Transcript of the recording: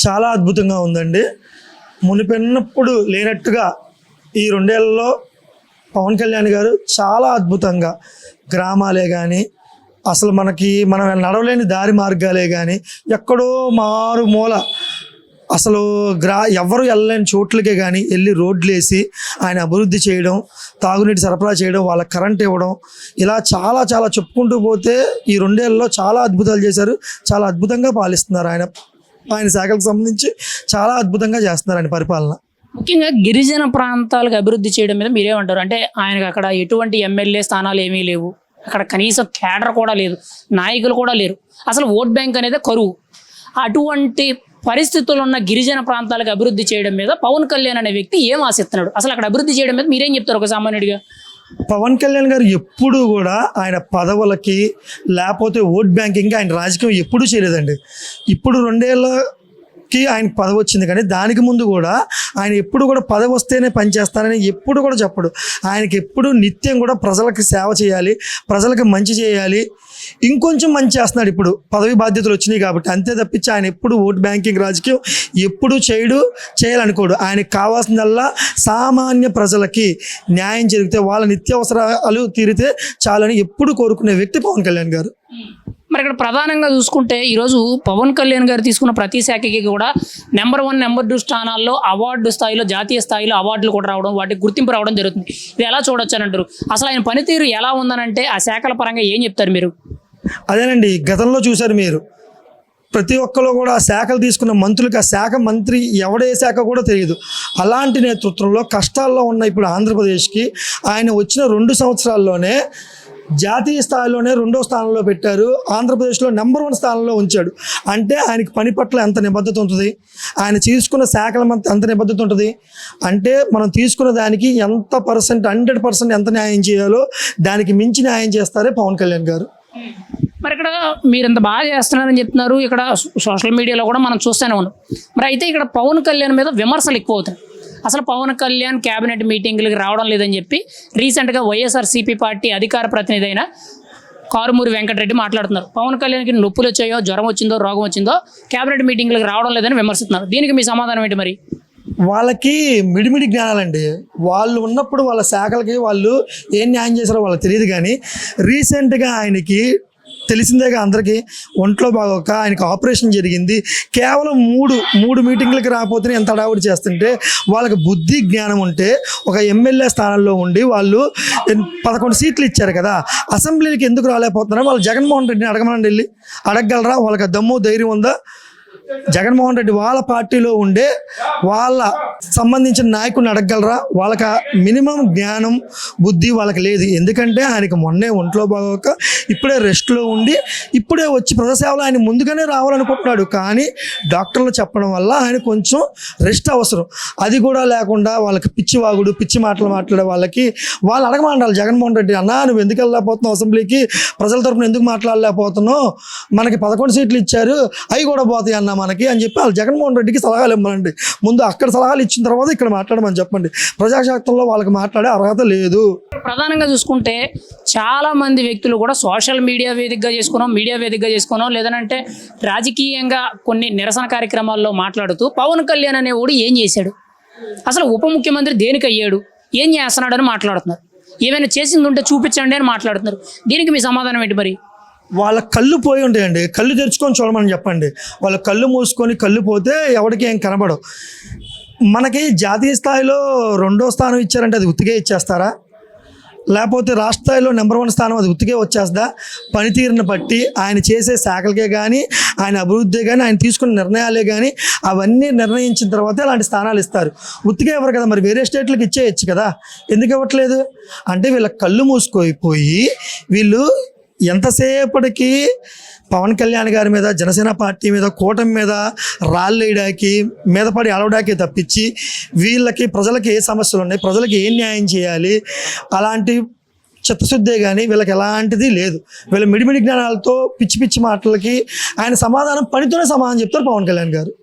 చాలా అద్భుతంగా ఉందండి. మునిపెన్నప్పుడు లేనట్టుగా ఈ 2 ఏళ్లలో పవన్ కళ్యాణ్ గారు చాలా అద్భుతంగా గ్రామాలే కానీ, అసలు మనం నడవలేని దారి మార్గాలే కానీ, ఎక్కడో మారుమూల అసలు ఎవరు వెళ్ళలేని చోట్లకే కానీ వెళ్ళి రోడ్లు వేసి ఆయన అభివృద్ధి చేయడం, తాగునీటి సరఫరా చేయడం, వాళ్ళకి కరెంట్ ఇవ్వడం, ఇలా చాలా చాలా చెప్పుకుంటూ పోతే ఈ 2 ఏళ్లలో చాలా అద్భుతాలు చేశారు. చాలా అద్భుతంగా పాలిస్తున్నారు ఆయన శాఖలకు సంబంధించి చాలా అద్భుతంగా చేస్తున్నారు ఆయన పరిపాలన. ముఖ్యంగా గిరిజన ప్రాంతాలకు అభివృద్ధి చేయడం మీద మీరేమంటారు? అంటే ఆయనకు అక్కడ ఎటువంటి ఎమ్మెల్యే స్థానాలు ఏమీ లేవు, అక్కడ కనీసం కేడర్ కూడా లేదు, నాయకులు కూడా లేరు, అసలు ఓట్ బ్యాంక్ అనేది కరువు. అటువంటి పరిస్థితులు ఉన్న గిరిజన ప్రాంతాలకు అభివృద్ధి చేయడం మీద పవన్ కళ్యాణ్ అనే వ్యక్తి ఏం ఆశిస్తున్నాడు? అసలు అక్కడ అభివృద్ధి చేయడం మీద మీరేం చెప్తారు ఒక సామాన్యుడిగా? పవన్ కళ్యాణ్ గారు ఎప్పుడూ కూడా ఆయన పదవులకి లేకపోతే ఓట్ బ్యాంకింగ్ ఆయన రాజకీయం ఎప్పుడూ చేయలేదండి. ఇప్పుడు 2 ఏళ్ళకి ఆయన పదవి వచ్చింది, కానీ దానికి ముందు కూడా ఆయన ఎప్పుడు కూడా పదవి వస్తేనే పనిచేస్తానని ఎప్పుడు కూడా చెప్పడు. ఆయనకి ఎప్పుడు నిత్యం కూడా ప్రజలకు సేవ చేయాలి, ప్రజలకు మంచి చేయాలి, ఇంకొంచెం మంచి చేస్తున్నాడు. ఇప్పుడు పదవి బాధ్యతలు వచ్చినాయి కాబట్టి, అంతే తప్పించి ఆయన ఎప్పుడు ఓట్ బ్యాంకింగ్ రాజకీయం ఎప్పుడు చేయాలనుకోడు. ఆయనకు కావాల్సిందల్లా సామాన్య ప్రజలకి న్యాయం జరిగితే, వాళ్ళ నిత్యావసరాలు తీరితే చాలని ఎప్పుడు కోరుకునే వ్యక్తి పవన్ కళ్యాణ్ గారు. మరి ఇక్కడ ప్రధానంగా చూసుకుంటే ఈరోజు పవన్ కళ్యాణ్ గారు తీసుకున్న ప్రతి శాఖకి కూడా నెంబర్ 1, నెంబర్ 2 స్థానాల్లో అవార్డు స్థాయిలో, జాతీయ స్థాయిలో అవార్డులు కూడా రావడం, వాటికి గుర్తింపు రావడం జరుగుతుంది. ఇది ఎలా చూడొచ్చు అని అంటారు? అసలు ఆయన పనితీరు ఎలా ఉందనంటే ఆ శాఖల పరంగా ఏం చెప్తారు మీరు? అదేనండి, గతంలో చూశారు మీరు, ప్రతి ఒక్కరు కూడా ఆ శాఖలు తీసుకున్న మంత్రులకు ఆ శాఖ మంత్రి ఎవడే శాఖ కూడా తెలియదు. అలాంటి నేతృత్వంలో కష్టాల్లో ఉన్న ఇప్పుడు ఆంధ్రప్రదేశ్కి ఆయన వచ్చిన 2 సంవత్సరాల్లోనే జాతీయ స్థాయిలోనే 2వ స్థానంలో పెట్టారు, ఆంధ్రప్రదేశ్లో నెంబర్ 1 స్థానంలో ఉంచాడు. అంటే ఆయనకి పని పట్ల ఎంత నిబద్ధత ఉంటుంది, ఆయన తీసుకున్న శాఖల ఎంత నిబద్ధత ఉంటుంది అంటే, మనం తీసుకున్న దానికి ఎంత పర్సెంట్ 100% ఎంత న్యాయం చేయాలో దానికి మించి న్యాయం చేస్తారే పవన్ కళ్యాణ్ గారు. మరి ఇక్కడ మీరు ఇంత బాగా చేస్తున్నారని చెప్తున్నారు, ఇక్కడ సోషల్ మీడియాలో కూడా మనం చూస్తూనే ఉన్నాం. మరి అయితే ఇక్కడ పవన్ కళ్యాణ్ మీద విమర్శలు ఎక్కువ అవుతాయి. అసలు పవన్ కళ్యాణ్ క్యాబినెట్ మీటింగ్లకు రావడం లేదని చెప్పి రీసెంట్గా వైఎస్ఆర్సీపీ పార్టీ అధికార ప్రతినిధి అయిన కారుమూరి వెంకటరెడ్డి మాట్లాడుతున్నారు. పవన్ కళ్యాణ్కి నొప్పులు వచ్చాయో, జ్వరం వచ్చిందో, రోగం వచ్చిందో, క్యాబినెట్ మీటింగ్లకు రావడం లేదని విమర్శిస్తున్నారు. దీనికి మీ సమాధానం ఏంటి? మరి వాళ్ళకి మిడిమిడి జ్ఞానాలండి. వాళ్ళు ఉన్నప్పుడు వాళ్ళ శాఖలకి వాళ్ళు ఏం న్యాయం చేశారో వాళ్ళకి తెలియదు. కానీ రీసెంట్గా ఆయనకి తెలిసిందేగా అందరికీ, ఒంట్లో బాగోక ఆయనకి ఆపరేషన్ జరిగింది. కేవలం మూడు మీటింగ్లకి రాకపోతే ఎంత అడావుడి చేస్తుంటే, వాళ్ళకి బుద్ధి జ్ఞానం ఉంటే ఒక ఎమ్మెల్యే స్థానంలో ఉండి వాళ్ళు 11 సీట్లు ఇచ్చారు కదా, అసెంబ్లీకి ఎందుకు రాలేకపోతున్నారో వాళ్ళు జగన్మోహన్ రెడ్డిని అడగమనండి, వెళ్ళి అడగగలరా? వాళ్ళకి దమ్ము ధైర్యం ఉందా? జగన్మోహన్ రెడ్డి వాళ్ళ పార్టీలో ఉండే వాళ్ళ సంబంధించిన నాయకుడిని అడగగలరా? వాళ్ళకి మినిమం జ్ఞానం బుద్ధి వాళ్ళకి లేదు. ఎందుకంటే ఆయనకి మొన్నే ఒంట్లో బాగోక ఇప్పుడే రెస్ట్లో ఉండి ఇప్పుడే వచ్చి ప్రజాసేవలో ఆయన ముందుగానే రావాలనుకుంటున్నాడు. కానీ డాక్టర్లు చెప్పడం వల్ల ఆయన కొంచెం రెస్ట్ అవసరం. అది కూడా లేకుండా వాళ్ళకి పిచ్చి వాగుడు, పిచ్చి మాటలు మాట్లాడే వాళ్ళకి వాళ్ళు అడగమంటారు జగన్మోహన్ రెడ్డి, అన్నా నువ్వు ఎందుకు వెళ్ళలేకపోతున్నావు అసెంబ్లీకి, ప్రజల తరపున ఎందుకు మాట్లాడలేకపోతున్నావు, మనకి 11 సీట్లు ఇచ్చారు అవి కూడా పోతాయి అన్న మనకి అని చెప్పి వాళ్ళు జగన్మోహన్ రెడ్డికి సలహాలు ఇవ్వమండి. ముందు అక్కడ సలహాలు ఇచ్చిన తర్వాత ఇక్కడ మాట్లాడమని చెప్పండి. ప్రజాశాస్త్రంలో వాళ్ళకి మాట్లాడే అర్హత లేదు. ప్రధానంగా చూసుకుంటే చాలా మంది వ్యక్తులు కూడా సోషల్ మీడియా వేదికగా చేసుకున్నాం లేదంటే రాజకీయంగా కొన్ని నిరసన కార్యక్రమాల్లో మాట్లాడుతూ పవన్ కళ్యాణ్ అనేవాడు ఏం చేశాడు, అసలు ఉప ముఖ్యమంత్రి దేనికి అయ్యాడు, ఏం చేస్తున్నాడు అని మాట్లాడుతున్నారు. ఏమైనా చేసింది ఉంటే చూపించండి అని మాట్లాడుతున్నారు. దీనికి మీ సమాధానం ఏంటి? మరి వాళ్ళ కళ్ళు పోయి ఉంటాయండి, కళ్ళు తెరుచుకొని చూడమని చెప్పండి. వాళ్ళ కళ్ళు మూసుకొని కళ్ళు పోతే ఎవరికి ఏం కనబడవు. మనకి జాతీయ స్థాయిలో 2వ స్థానం ఇచ్చారంటే అది ఉత్తిగే ఇచ్చేస్తారా? లేకపోతే రాష్ట్ర స్థాయిలో నెంబర్ 1 స్థానం అది ఉత్తిగే వచ్చేస్తుందా? పనితీరుని బట్టి ఆయన చేసే శాఖలకే కానీ, ఆయన అభివృద్ధి కానీ, ఆయన తీసుకున్న నిర్ణయాలే కానీ అవన్నీ నిర్ణయించిన తర్వాత అలాంటి స్థానాలు ఇస్తారు. ఉత్తిగే ఇవ్వరు కదా. మరి వేరే స్టేట్లకు ఇచ్చేయచ్చు కదా, ఎందుకు ఇవ్వట్లేదు అంటే వీళ్ళ కళ్ళు మూసుకుపోయి వీళ్ళు ఎంతసేపటికి పవన్ కళ్యాణ్ గారి మీద, జనసేన పార్టీ మీద, కూటమి మీద రాళ్ళేయడానికి, మీద పడి అలవడాకే తప్పించి వీళ్ళకి ప్రజలకి ఏ సమస్యలు ఉన్నాయి, ప్రజలకి ఏం న్యాయం చేయాలి, అలాంటి చిత్తశుద్ధే కానీ వీళ్ళకి ఎలాంటిది లేదు. వీళ్ళ మిడిమిడి జ్ఞానాలతో పిచ్చి పిచ్చి మాటలకి ఆయన సమాధానం పనితోనే సమాధానం చెప్తారు పవన్ కళ్యాణ్ గారు.